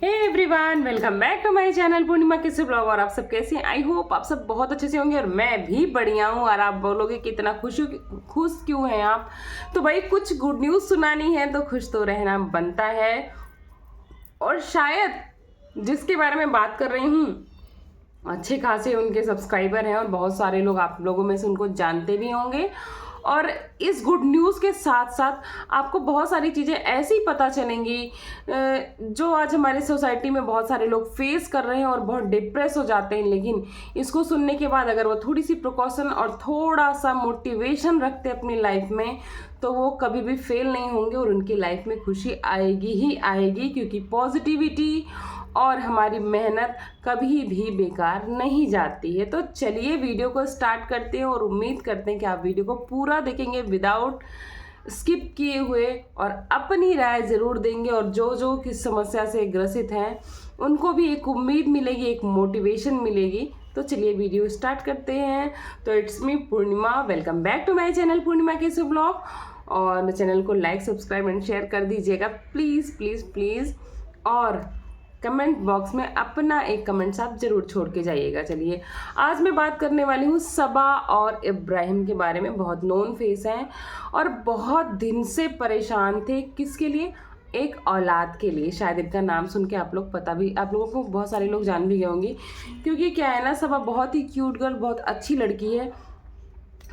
Hey everyone, welcome back to my channel Purnima किसी blog. और आप सब कैसे हैं? आई होप आप सब बहुत अच्छे से होंगे और मैं भी बढ़िया हूँ। और आप बोलोगे कि इतना खुश क्यों हैं आप? तो भाई कुछ गुड न्यूज़ सुनानी है तो खुश तो रहना बनता है। और शायद जिसके बारे में बात कर रही हूँ अच्छे खासे उनके सब्सक्राइबर हैं और बहुत सारे लोग आप लोगों में से उनको जानते भी होंगे। और इस गुड न्यूज़ के साथ साथ आपको बहुत सारी चीज़ें ऐसी पता चलेंगी जो आज हमारे सोसाइटी में बहुत सारे लोग फेस कर रहे हैं और बहुत डिप्रेस हो जाते हैं। लेकिन इसको सुनने के बाद अगर वो थोड़ी सी प्रिकॉशन और थोड़ा सा मोटिवेशन रखते अपनी लाइफ में तो वो कभी भी फेल नहीं होंगे और उनकी लाइफ में खुशी आएगी ही आएगी, क्योंकि पॉजिटिविटी और हमारी मेहनत कभी भी बेकार नहीं जाती है। तो चलिए वीडियो को स्टार्ट करते हैं और उम्मीद करते हैं कि आप वीडियो को पूरा देखेंगे विदाउट स्किप किए हुए और अपनी राय ज़रूर देंगे। और जो किस समस्या से ग्रसित हैं उनको भी एक उम्मीद मिलेगी, एक मोटिवेशन मिलेगी। तो चलिए वीडियो स्टार्ट करते हैं। तो it's me Purnima, welcome back to my channel Purnima केसु ब्लॉग। और चैनल को लाइक, सब्सक्राइब एंड शेयर कर दीजिएगा प्लीज़ प्लीज़ प्लीज़। और कमेंट बॉक्स में अपना एक कमेंट्स आप ज़रूर छोड़ के जाइएगा। चलिए आज मैं बात करने वाली हूँ सबा और इब्राहिम के बारे में। बहुत नोन फेस हैं और बहुत दिन से परेशान थे। किसके लिए? एक औलाद के लिए। शायद इनका नाम सुन के आप लोगों को बहुत सारे लोग जान भी गए होंगे, क्योंकि क्या है ना, सबा बहुत ही क्यूट गर्ल, बहुत अच्छी लड़की है।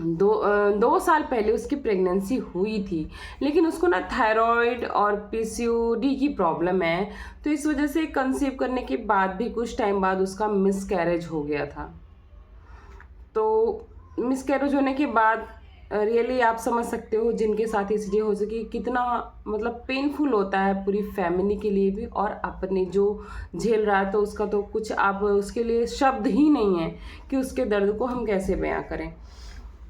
दो साल पहले उसकी प्रेगनेंसी हुई थी, लेकिन उसको ना थायराइड और पीसीओडी की प्रॉब्लम है। तो इस वजह से कंसीव करने के बाद भी कुछ टाइम बाद उसका मिसकैरेज हो गया था। तो मिसकैरेज होने के बाद रियली आप समझ सकते हो जिनके साथ ये चीज़ें हो सकी कितना मतलब पेनफुल होता है पूरी फैमिली के लिए भी और अपने जो झेल रहा है। तो उसका तो कुछ आप उसके लिए शब्द ही नहीं है कि उसके दर्द को हम कैसे बयां करें।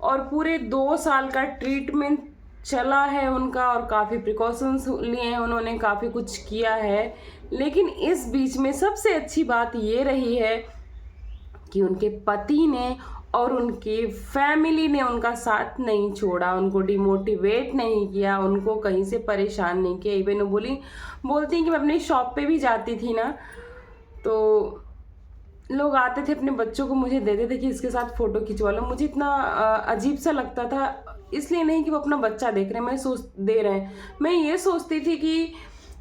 और पूरे 2 साल का ट्रीटमेंट चला है उनका और काफ़ी प्रिकॉशंस लिए हैं उन्होंने, काफ़ी कुछ किया है। लेकिन इस बीच में सबसे अच्छी बात ये रही है कि उनके पति ने और उनकी फैमिली ने उनका साथ नहीं छोड़ा, उनको डिमोटिवेट नहीं किया, उनको कहीं से परेशान नहीं किया। इवन वो बोलती हैं कि मैं अपनी शॉप पे भी जाती थी ना, तो लोग आते थे अपने बच्चों को मुझे देते थे कि इसके साथ फ़ोटो खिंचवा लो। मुझे इतना अजीब सा लगता था, इसलिए नहीं कि वो अपना बच्चा देख रहे हैं, दे रहे हैं। मैं ये सोचती थी कि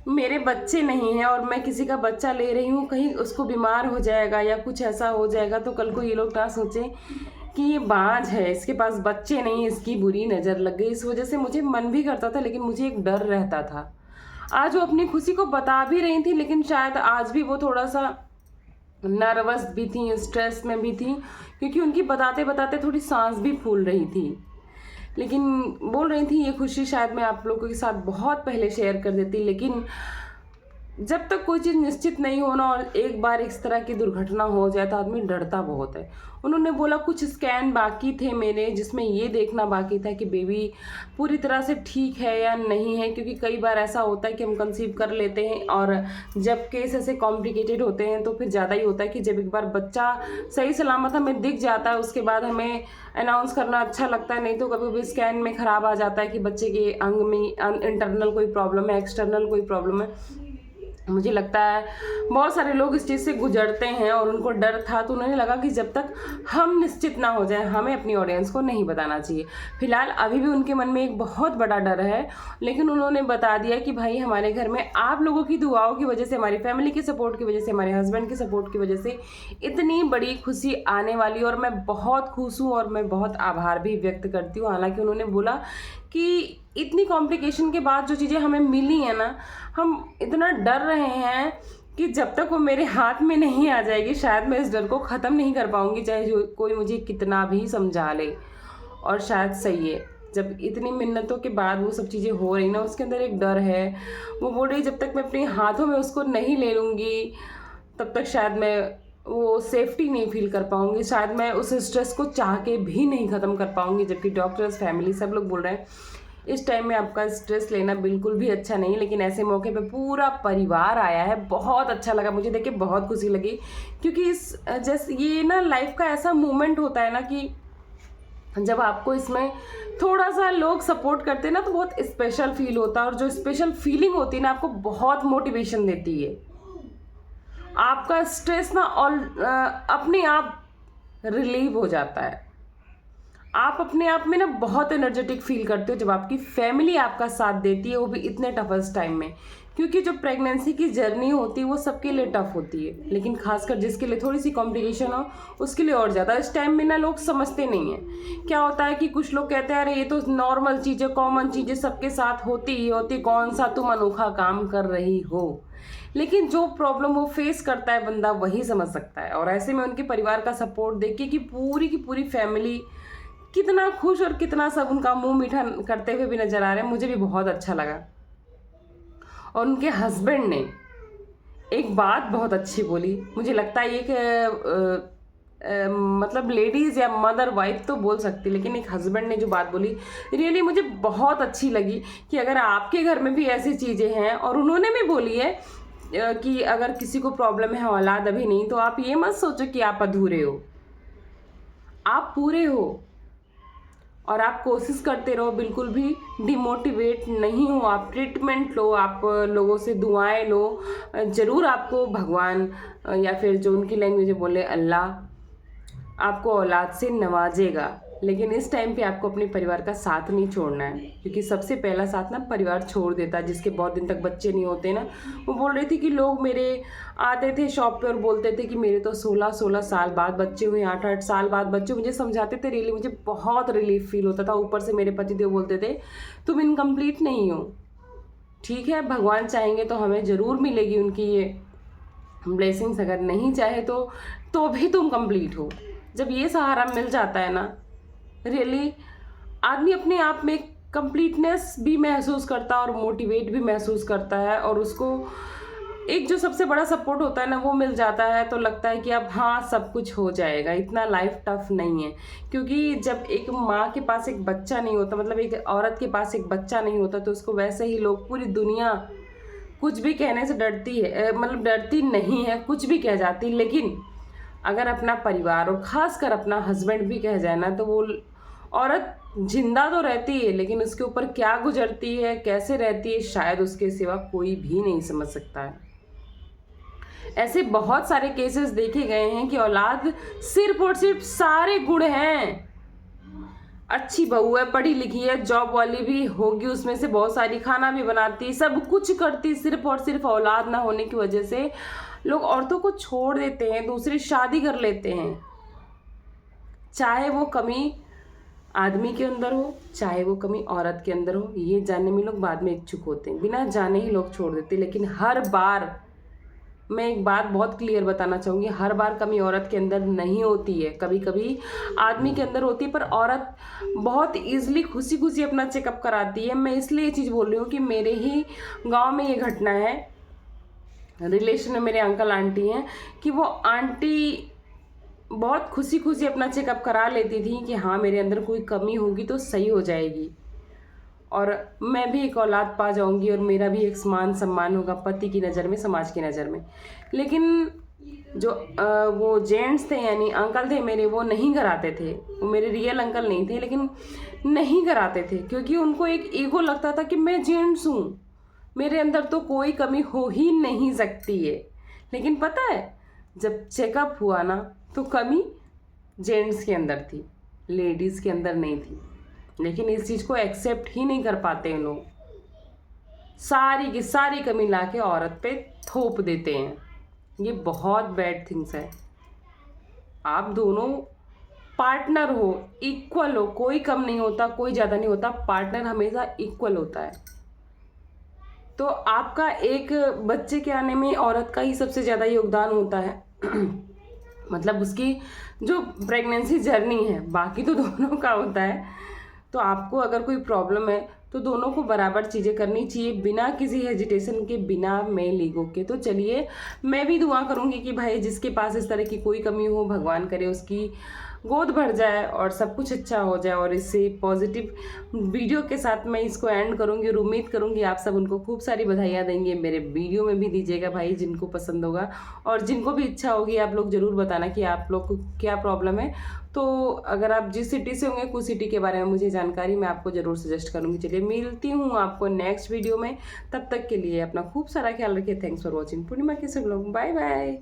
मेरे बच्चे नहीं हैं और मैं किसी का बच्चा ले रही हूँ, कहीं उसको बीमार हो जाएगा या कुछ ऐसा हो जाएगा तो कल को ये लोग ना सोचें कि ये बांझ है, इसके पास बच्चे नहीं, इसकी बुरी नज़र लग गई। इस वजह से मुझे मन भी करता था, लेकिन मुझे एक डर रहता था। आज वो अपनी खुशी को बता भी रही थी, लेकिन शायद आज भी वो थोड़ा सा नर्वस भी थी, स्ट्रेस में भी थी, क्योंकि उनकी बताते बताते थोड़ी सांस भी फूल रही थी। लेकिन बोल रही थी ये खुशी शायद मैं आप लोगों के साथ बहुत पहले शेयर कर देती, लेकिन जब तक कोई चीज़ निश्चित नहीं होना और एक बार इस तरह की दुर्घटना हो जाए तो आदमी डरता बहुत है। उन्होंने बोला कुछ स्कैन बाकी थे मेरे, जिसमें ये देखना बाकी था कि बेबी पूरी तरह से ठीक है या नहीं है, क्योंकि कई बार ऐसा होता है कि हम कंसीव कर लेते हैं और जब केस ऐसे कॉम्प्लिकेटेड होते हैं तो फिर ज़्यादा ही होता है कि जब एक बार बच्चा सही सलामत हमें दिख जाता है उसके बाद हमें अनाउंस करना अच्छा लगता है। नहीं तो कभी कभी स्कैन में ख़राब आ जाता है कि बच्चे के अंग में इंटरनल कोई प्रॉब्लम है, एक्सटर्नल कोई प्रॉब्लम है। मुझे लगता है बहुत सारे लोग इस चीज़ से गुजरते हैं और उनको डर था, तो उन्हें लगा कि जब तक हम निश्चित ना हो जाए हमें अपनी ऑडियंस को नहीं बताना चाहिए। फिलहाल अभी भी उनके मन में एक बहुत बड़ा डर है, लेकिन उन्होंने बता दिया कि भाई हमारे घर में आप लोगों की दुआओं की वजह से, हमारी फैमिली के सपोर्ट की वजह से, हमारे हस्बैंड के सपोर्ट की वजह से इतनी बड़ी खुशी आने वाली। और मैं बहुत खुश हूँ और मैं बहुत आभार भी व्यक्त करती हूँ। हालांकि उन्होंने बोला कि इतनी कॉम्प्लिकेशन के बाद जो चीज़ें हमें मिली हैं ना, हम इतना डर रहे हैं कि जब तक वो मेरे हाथ में नहीं आ जाएगी शायद मैं इस डर को ख़त्म नहीं कर पाऊँगी, चाहे जो कोई मुझे कितना भी समझा ले। और शायद सही है, जब इतनी मिन्नतों के बाद वो सब चीज़ें हो रही ना, उसके अंदर एक डर है। वो बोल रही जब तक मैं अपने हाथों में उसको नहीं ले लूँगी तब तक शायद मैं वो सेफ्टी नहीं फील कर पाऊँगी, शायद मैं उस स्ट्रेस को चाह के भी नहीं ख़त्म कर पाऊँगी। जबकि डॉक्टर्स, फैमिली सब लोग बोल रहे हैं इस टाइम में आपका स्ट्रेस लेना बिल्कुल भी अच्छा नहीं। लेकिन ऐसे मौके पे पूरा परिवार आया है, बहुत अच्छा लगा मुझे देख के, बहुत खुशी लगी। क्योंकि जैसे ये ना लाइफ का ऐसा मोमेंट होता है ना कि जब आपको इसमें थोड़ा सा लोग सपोर्ट करते हैं ना तो बहुत स्पेशल फील होता है। और जो स्पेशल फीलिंग होती है ना आपको बहुत मोटिवेशन देती है। आपका स्ट्रेस ना अपने आप रिलीव हो जाता है। आप अपने आप में ना बहुत एनर्जेटिक फील करते हो जब आपकी फैमिली आपका साथ देती है, वो भी इतने टफेस्ट टाइम में। क्योंकि जो प्रेगनेंसी की जर्नी होती है वो सबके लिए टफ होती है, लेकिन खासकर जिसके लिए थोड़ी सी कॉम्प्लिकेशन हो उसके लिए और ज़्यादा। इस टाइम में ना लोग समझते नहीं हैं। क्या होता है कि कुछ लोग कहते हैं अरे ये तो नॉर्मल चीज़ें, कॉमन चीज़ें सबके साथ होती ही होती, कौन सा तुम अनोखा काम कर रही हो। लेकिन जो प्रॉब्लम वो फेस करता है बंदा वही समझ सकता है। और ऐसे में उनके परिवार का सपोर्ट देख के कि पूरी की पूरी फैमिली कितना खुश और कितना सब उनका मुंह मीठा करते हुए भी नजर आ रहे हैं, मुझे भी बहुत अच्छा लगा। और उनके हस्बैंड ने एक बात बहुत अच्छी बोली, मुझे लगता है एक मतलब लेडीज़ या मदर वाइफ तो बोल सकती, लेकिन एक हस्बैंड ने जो बात बोली रियली मुझे बहुत अच्छी लगी कि अगर आपके घर में भी ऐसी चीज़ें हैं, और उन्होंने भी बोली है कि अगर किसी को प्रॉब्लम है औलाद अभी नहीं, तो आप ये मत सोचो कि आप अधूरे हो, आप पूरे हो। और आप कोशिश करते रहो, बिल्कुल भी डिमोटिवेट नहीं हो। आप ट्रीटमेंट लो, आप लोगों से दुआएं लो, ज़रूर आपको भगवान या फिर जो उनकी लैंग्वेज बोले अल्लाह आपको औलाद से नवाजेगा। लेकिन इस टाइम पे आपको अपने परिवार का साथ नहीं छोड़ना है, क्योंकि सबसे पहला साथ ना परिवार छोड़ देता है। जिसके बहुत दिन तक बच्चे नहीं होते ना, वो बोल रही थी कि लोग मेरे आते थे शॉप पे और बोलते थे कि मेरे तो 16-16 साल बाद बच्चे हुए, 8-8 साल बाद बच्चे। मुझे समझाते थे, रियली मुझे बहुत रिलीफ फील होता था। ऊपर से मेरे पतिदेव बोलते थे तुम इनकम्प्लीट नहीं हो, ठीक है भगवान चाहेंगे तो हमें ज़रूर मिलेगी उनकी ये ब्लेसिंग्स, अगर नहीं चाहे तो भी तुम कंप्लीट हो। जब ये सहारा मिल जाता है ना, रियली आदमी अपने आप में कंप्लीटनेस भी महसूस करता है और मोटिवेट भी महसूस करता है। और उसको एक जो सबसे बड़ा सपोर्ट होता है ना वो मिल जाता है, तो लगता है कि अब हाँ सब कुछ हो जाएगा, इतना लाइफ टफ नहीं है। क्योंकि जब एक माँ के पास एक बच्चा नहीं होता, मतलब एक औरत के पास एक बच्चा नहीं होता, तो उसको वैसे ही लोग, पूरी दुनिया कुछ भी कहने से डरती है, मतलब डरती नहीं है, कुछ भी कह जाती। लेकिन अगर अपना परिवार और ख़ासकर अपना हस्बैंड भी कह जाए ना, तो वो औरत जिंदा तो रहती है, लेकिन उसके ऊपर क्या गुजरती है, कैसे रहती है, शायद उसके सिवा कोई भी नहीं समझ सकता है। ऐसे बहुत सारे केसेस देखे गए हैं कि औलाद सिर्फ और सिर्फ सारे गुण हैं, अच्छी बहू है, पढ़ी लिखी है, जॉब वाली भी होगी, उसमें से बहुत सारी, खाना भी बनाती, सब कुछ करती, सिर्फ और सिर्फ औलाद ना होने की वजह से लोग औरतों को छोड़ देते हैं, दूसरी शादी कर लेते हैं। चाहे वो कमी आदमी के अंदर हो, चाहे वो कमी औरत के अंदर हो, ये जानने में लोग बाद में इच्छुक होते हैं, बिना जाने ही लोग छोड़ देते हैं। लेकिन हर बार मैं एक बात बहुत क्लियर बताना चाहूँगी, हर बार कमी औरत के अंदर नहीं होती है, कभी कभी आदमी के अंदर होती है। पर औरत बहुत ईजिली खुशी खुशी अपना चेकअप कराती है। मैं इसलिए ये चीज़ बोल रही हूँ कि मेरे ही गांव में ये घटना है, रिलेशन में मेरे अंकल आंटी हैं, कि वो आंटी बहुत खुशी खुशी अपना चेकअप करा लेती थी कि हाँ मेरे अंदर कोई कमी होगी तो सही हो जाएगी, और मैं भी एक औलाद पा जाऊंगी, और मेरा भी एक मान सम्मान होगा पति की नज़र में, समाज की नज़र में। लेकिन जो वो जेंट्स थे, यानी अंकल थे मेरे, वो नहीं कराते थे। वो मेरे रियल अंकल नहीं थे, लेकिन नहीं कराते थे, क्योंकि उनको एक ईगो लगता था कि मैं जेंट्स हूँ, मेरे अंदर तो कोई कमी हो ही नहीं सकती है। लेकिन पता है जब चेकअप हुआ ना, तो कमी जेंट्स के अंदर थी, लेडीज़ के अंदर नहीं थी। लेकिन इस चीज़ को एक्सेप्ट ही नहीं कर पाते हैं लोग, सारी की सारी कमी ला के औरत पे थोप देते हैं। ये बहुत बैड थिंग्स है। आप दोनों पार्टनर हो, इक्वल हो, कोई कम नहीं होता, कोई ज़्यादा नहीं होता, पार्टनर हमेशा इक्वल होता है। तो आपका एक बच्चे के आने में औरत का ही सबसे ज़्यादा योगदान होता है मतलब उसकी जो प्रेगनेंसी जर्नी है, बाकी तो दोनों का होता है। तो आपको अगर कोई प्रॉब्लम है तो दोनों को बराबर चीज़ें करनी चाहिए, बिना किसी हेजिटेशन के, बिना मेल ईगो के। तो चलिए मैं भी दुआ करूँगी कि भाई जिसके पास इस तरह की कोई कमी हो, भगवान करे उसकी गोद भर जाए और सब कुछ अच्छा हो जाए। और इससे पॉजिटिव वीडियो के साथ मैं इसको एंड करूँगी और उम्मीद करूँगी आप सब उनको खूब सारी बधाइयाँ देंगे। मेरे वीडियो में भी दीजिएगा भाई जिनको पसंद होगा, और जिनको भी इच्छा होगी आप लोग ज़रूर बताना कि आप लोग को क्या प्रॉब्लम है। तो अगर आप जिस सिटी से होंगे कुछ सिटी के बारे में मुझे जानकारी मैं आपको ज़रूर सजेस्ट करूँगी। चलिए मिलती हूँ आपको नेक्स्ट वीडियो में, तब तक के लिए अपना खूब सारा ख्याल रखिए। थैंक्स फॉर वॉचिंग पूर्णिमा के सब लोग, बाय बाय।